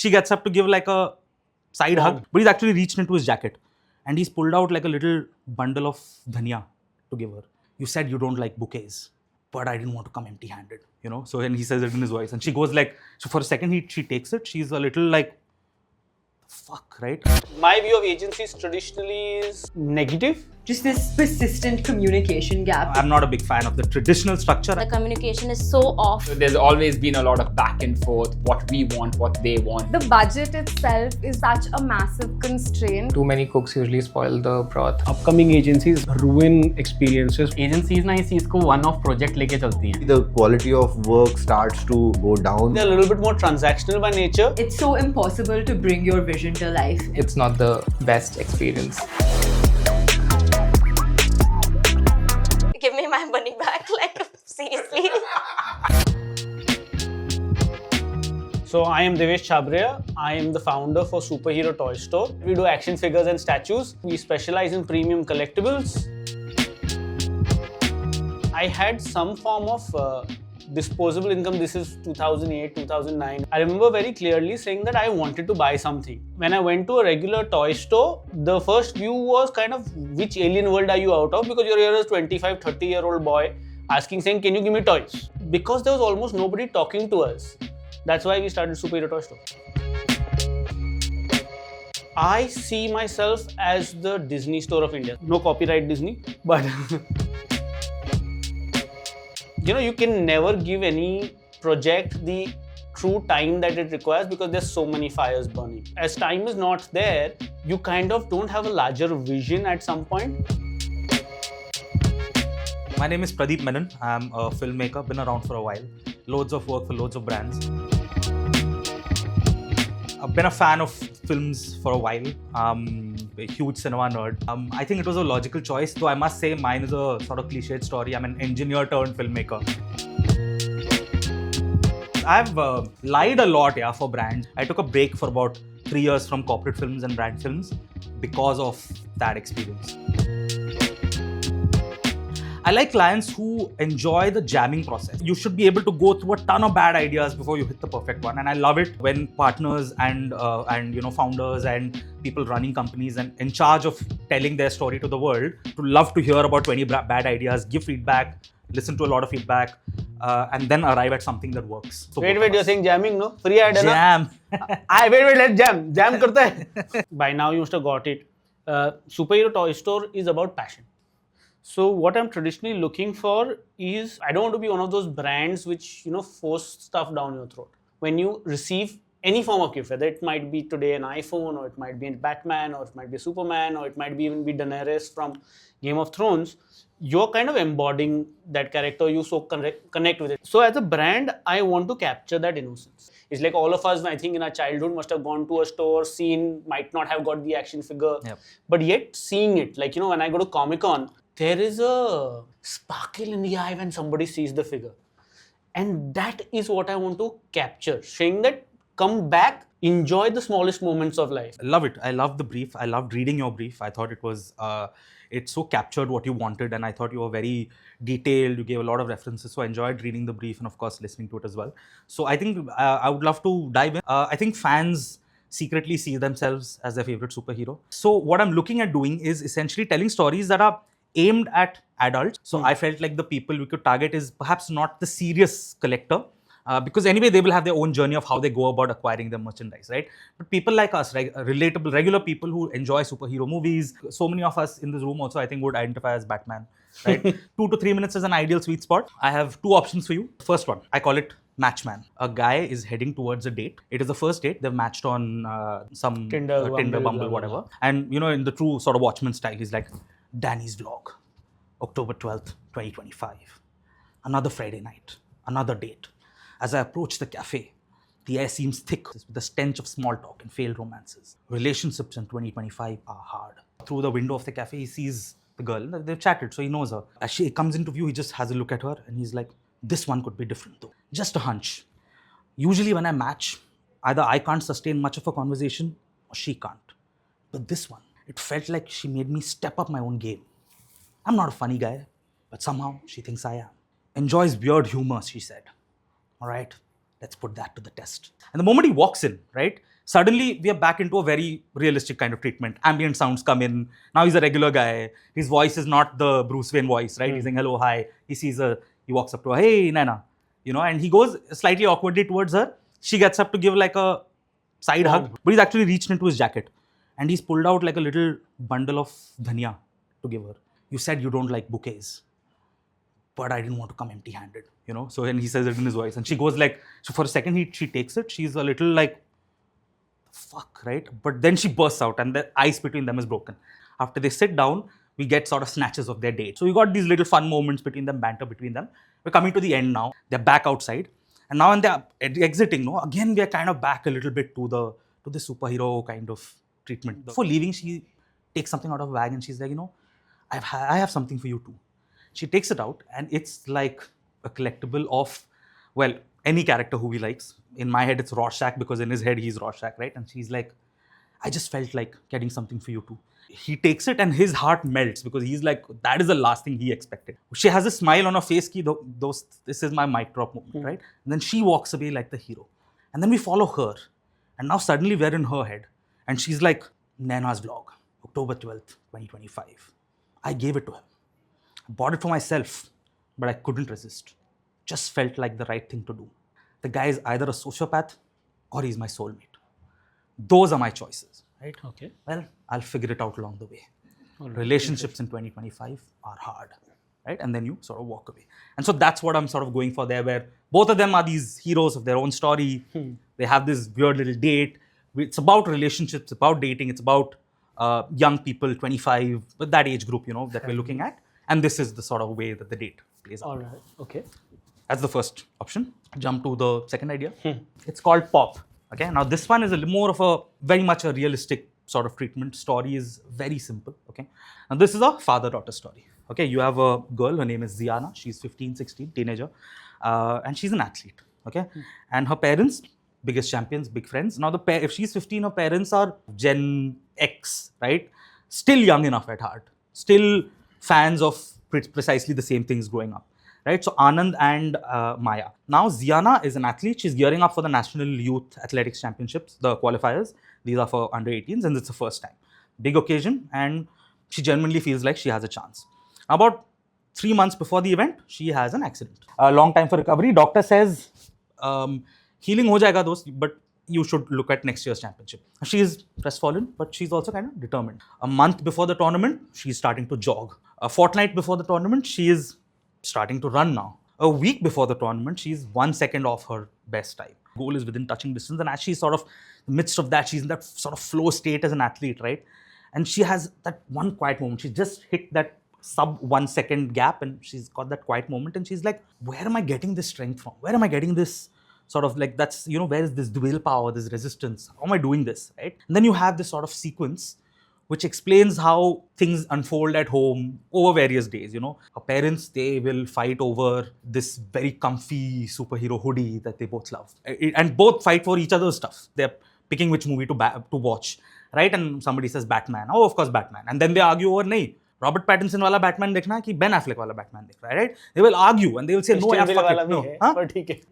She gets up to give like a side hug, but he's actually reached into his jacket and he's pulled out like a little bundle of dhania to give her. You said you don't like bouquets, but I didn't want to come empty-handed, you know? So, and he says it in his voice, and she goes like, so for a second, she takes it. She's a little like, fuck, right? My view of agencies traditionally is negative. Just this persistent communication gap. I'm not a big fan of the traditional structure. The communication is so off. There's always been a lot of back and forth, what we want, what they want. The budget itself is such a massive constraint. Too many cooks usually spoil the broth. Upcoming agencies ruin experiences. Agencies ना इस चीज को one off project लेके चलती हैं. The quality of work starts to go down. They're a little bit more transactional by nature. It's so impossible to bring your vision to life. It's not the best experience. Give me my money back, like seriously. So I am Devesh Chabbaria. I am the founder for Superhero Toy Store. We do action figures and statues. We specialize in premium collectibles. I had some form of disposable income. This is 2008, 2009. I remember very clearly saying that I wanted to buy something. When I went to a regular toy store, the first view was kind of, which alien world are you out of? Because you're here as a 25, 30-year-old boy asking, saying, can you give me toys? Because there was almost nobody talking to us. That's why we started Superhero Toy Store. I see myself as the Disney store of India. No copyright Disney, but you know, you can never give any project the true time that it requires because there's so many fires burning. As time is not there, you kind of don't have a larger vision at some point. My name is Pradeep Menon. I'm a filmmaker, been around for a while. Loads of work for loads of brands. I've been a fan of films for a while. A huge cinema nerd. I think it was a logical choice, though I must say mine is a sort of cliched story. I'm an engineer turned filmmaker. I've lied a lot, yeah, for brands. I took a break for about 3 years from corporate films and brand films because of that experience. I like clients who enjoy the jamming process. You should be able to go through a ton of bad ideas before you hit the perfect one. And I love it when partners and you know, founders and people running companies and in charge of telling their story to the world to love to hear about 20 bad ideas, give feedback, listen to a lot of feedback, and then arrive at something that works. So wait, you're saying jamming, no? Free idea, jam. Wait, let's jam. Jam karte hai. By now you must have got it. Superhero Toy Store is about passion. So what I'm traditionally looking for is, I don't want to be one of those brands which, you know, force stuff down your throat. When you receive any form of gift, whether it might be today an iPhone, or it might be a Batman, or it might be Superman, or it might be even be Daenerys from Game of Thrones, you're kind of embodying that character, you so connect with it. So as a brand, I want to capture that innocence. It's like all of us, I think in our childhood, must have gone to a store, seen, might not have got the action figure, but yet seeing it, like, you know, when I go to Comic-Con, there is a sparkle in the eye when somebody sees the figure. And that is what I want to capture, saying that come back, enjoy the smallest moments of life. I love it. I love the brief. I loved reading your brief. I thought it was, it so captured what you wanted, and I thought you were very detailed. You gave a lot of references. So I enjoyed reading the brief and of course listening to it as well. So I think I would love to dive in. I think fans secretly see themselves as their favorite superhero. So what I'm looking at doing is essentially telling stories that are aimed at adults. So I felt like the people we could target is perhaps not the serious collector, because anyway they will have their own journey of how they go about acquiring their merchandise, right? But people like us, right, relatable, regular people who enjoy superhero movies. So many of us in this room also I think would identify as Batman, right? 2 to 3 minutes is an ideal sweet spot. I have 2 options for you. First one, I call it Matchman. A guy is heading towards a date. It is the first date. They've matched on some Tinder, Bumble, whatever. And you know, in the true sort of Watchmen style, he's like, Danny's vlog, October 12th, 2025. Another Friday night, another date. As I approach the cafe, the air seems thick with the stench of small talk and failed romances. Relationships in 2025 are hard. Through the window of the cafe, he sees the girl. They've chatted, so he knows her. As she comes into view, he just has a look at her and he's like, this one could be different though. Just a hunch. Usually when I match, either I can't sustain much of a conversation or she can't. But this one, it felt like she made me step up my own game. I'm not a funny guy, but somehow she thinks I am. Enjoys weird humor, she said. All right, Let's put that to the test. And the moment he walks in, right, suddenly we are back into a very realistic kind of treatment. Ambient sounds come in. Now he's a regular guy. His voice is not the Bruce Wayne voice, right? He's saying hello, hi. He walks up to her, hey, Nana, and he goes slightly awkwardly towards her. She gets up to give like a side hug, but he's actually reached into his jacket and he's pulled out like a little bundle of dhania to give her. You said you don't like bouquets, but I didn't want to come empty-handed, So and he says it in his voice, and she goes like, so for a second she takes it. She's a little like, fuck, right? But then she bursts out, and the ice between them is broken. After they sit down, we get sort of snatches of their date. So we got these little fun moments between them, banter between them. We're coming to the end now. They're back outside, and now when they're exiting, again we are kind of back a little bit to the superhero kind of treatment. Before leaving, she takes something out of a bag, and she's like, I have something for you too. She takes it out, and it's like a collectible of, well, any character who he likes. In my head, it's Rorschach, because in his head, he's Rorschach, right? And she's like, I just felt like getting something for you too. He takes it and his heart melts, because he's like, that is the last thing he expected. She has a smile on her face, this is my mic drop moment, right? And then she walks away like the hero. And then we follow her. And now suddenly we're in her head. And she's like, Nana's vlog, October 12th, 2025. I gave it to him. I bought it for myself, but I couldn't resist. Just felt like the right thing to do. The guy is either a sociopath or he's my soulmate. Those are my choices, right? Okay. Well, I'll figure it out along the way. Relationships in 2025 are hard, right? And then you sort of walk away. And so that's what I'm sort of going for there, where both of them are these heroes of their own story. They have this weird little date. It's about relationships, about dating. It's about young people, 25, with that age group, that we're looking at. And this is the sort of way that the date plays out. All right. Okay. That's the first option. Jump to the second idea. It's called Pop. Okay. Now this one is more of a very much a realistic sort of treatment. Story is very simple. Okay. Now this is a father-daughter story. Okay. You have a girl. Her name is Ziana. She's 15, 16, teenager, and she's an athlete. Okay. And her parents, biggest champions, big friends. Now if she's 15, her parents are Gen X, right? Still young enough at heart. Still fans of precisely the same things growing up, right? So Anand and Maya. Now Ziana is an athlete. She's gearing up for the National Youth Athletics Championships, the qualifiers. These are for under 18s, and it's the first time. Big occasion, and she genuinely feels like she has a chance. About 3 months before the event, she has an accident. A long time for recovery. Doctor says, healing ho jayega dost, but you should look at next year's championship. She is crestfallen, but she's also kind of determined. A month before the tournament, she's starting to jog. A fortnight before the tournament, she is starting to run now. A week before the tournament, she's 1 second off her best time. Goal is within touching distance, and as she's sort of in the midst of that, she's in that sort of flow state as an athlete, right? And she has that one quiet moment. She just hit that sub 1 second gap, and she's got that quiet moment, and she's like, where am I getting this strength from? Where am I getting this sort of like, that's, where is this willpower, this resistance? How am I doing this, right? And then you have this sort of sequence which explains how things unfold at home over various days, Her parents, they will fight over this very comfy superhero hoodie that they both love. And both fight for each other's stuff. They're picking which movie to watch, right? And somebody says Batman. Oh, of course, Batman. And then they argue over, nahi, Robert Pattinson wala Batman dekhna hai ki Ben Affleck wala Batman dekhna hai, right? They will argue and they will say, no, yaar, fuck it. No. Huh?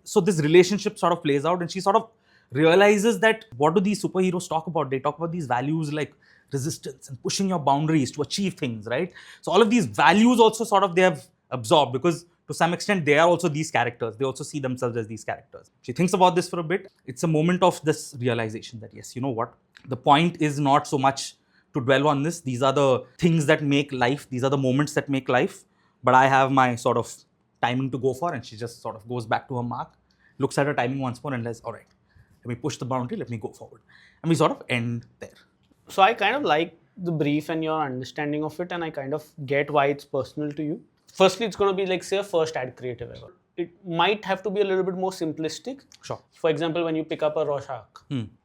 So this relationship sort of plays out, and she sort of realizes that what do these superheroes talk about? They talk about these values like resistance and pushing your boundaries to achieve things, right? So all of these values also sort of they have absorbed, because to some extent they are also these characters. They also see themselves as these characters. She thinks about this for a bit. It's a moment of this realization that, yes, you know what? The point is not so much to dwell on this. These are the things that make life. These are the moments that make life. But I have my sort of timing to go for, and she just sort of goes back to her mark, looks at her timing once more and says, all right, let me push the boundary, let me go forward. And we sort of end there. So I kind of like the brief and your understanding of it, and I kind of get why it's personal to you. Firstly, it's going to be like, say, a first ad creative ever. It might have to be a little bit more simplistic. Sure. For example, when you pick up a Rorschach,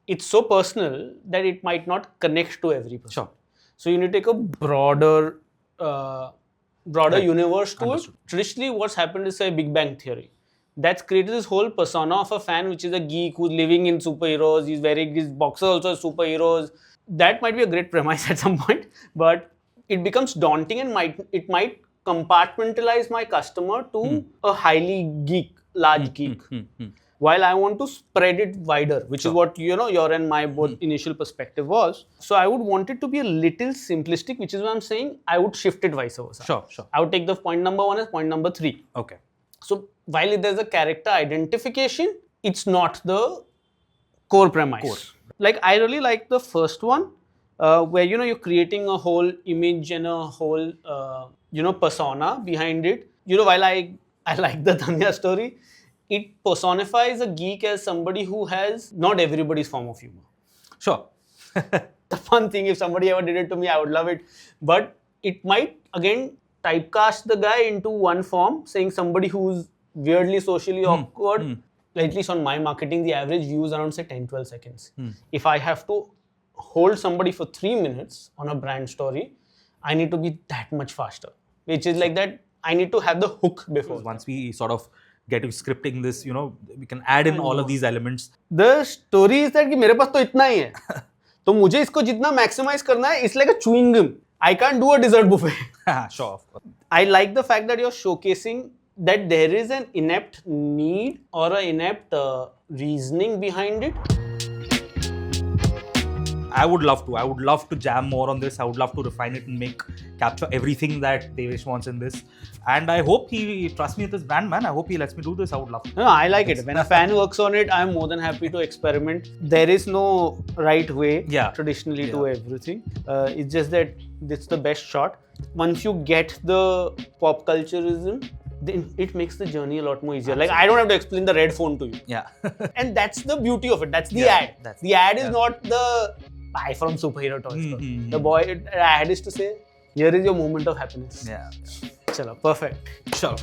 it's so personal that it might not connect to every person. Sure. So you need to take a broader universe to Understood. it. Traditionally, what's happened is, say, Big Bang Theory. That's created this whole persona of a fan, which is a geek who's living in superheroes. He's wearing his boxer also as superheroes. That might be a great premise at some point, but it becomes daunting, and it might compartmentalize my customer to a highly large geek. while I want to spread it wider, which is what your and my both initial perspective was. So I would want it to be a little simplistic, which is why I'm saying I would shift it vice versa. Sure. I would take the point number 1 as point number 3. Okay. So while there's a character identification, it's not the core premise. Like I really like the first one, where you're creating a whole image and a whole persona behind it. While I like the Dhanya story, it personifies a geek as somebody who has not everybody's form of humor. Sure. The fun thing, if somebody ever did it to me, I would love it. But it might again typecast the guy into one form, saying somebody who's weirdly socially awkward. At least on my marketing, the average view is around say 10-12 seconds. If I have to hold somebody for 3 minutes on a brand story, I need to be that much faster. Which is like that, I need to have the hook before. Once we sort of get to scripting this, we can add in all of these elements. The story is that कि मेरे पास तो इतना ही है, तो मुझे इसको जितना maximize करना है, it's like a chewing gum. I can't do a dessert buffet. Sure, of course. I like the fact that you're showcasing that there is an inept need or an inept reasoning behind it. I would love to jam more on this. I would love to refine it and capture everything that Devesh wants in this. And I hope he trusts me with this brand, man. I hope he lets me do this. I would love to. No, I like it. When a fan works on it, I'm more than happy to experiment. There is no right way traditionally to everything. It's just that it's the best shot. Once you get the pop culturism, then it makes the journey a lot more easier. Like, I don't have to explain the red phone to you. Yeah. And that's the beauty of it. That's the ad. The ad is not the pie from superhero toy store. The ad is to say, here is your moment of happiness. Yeah. Chalo, perfect. Sure.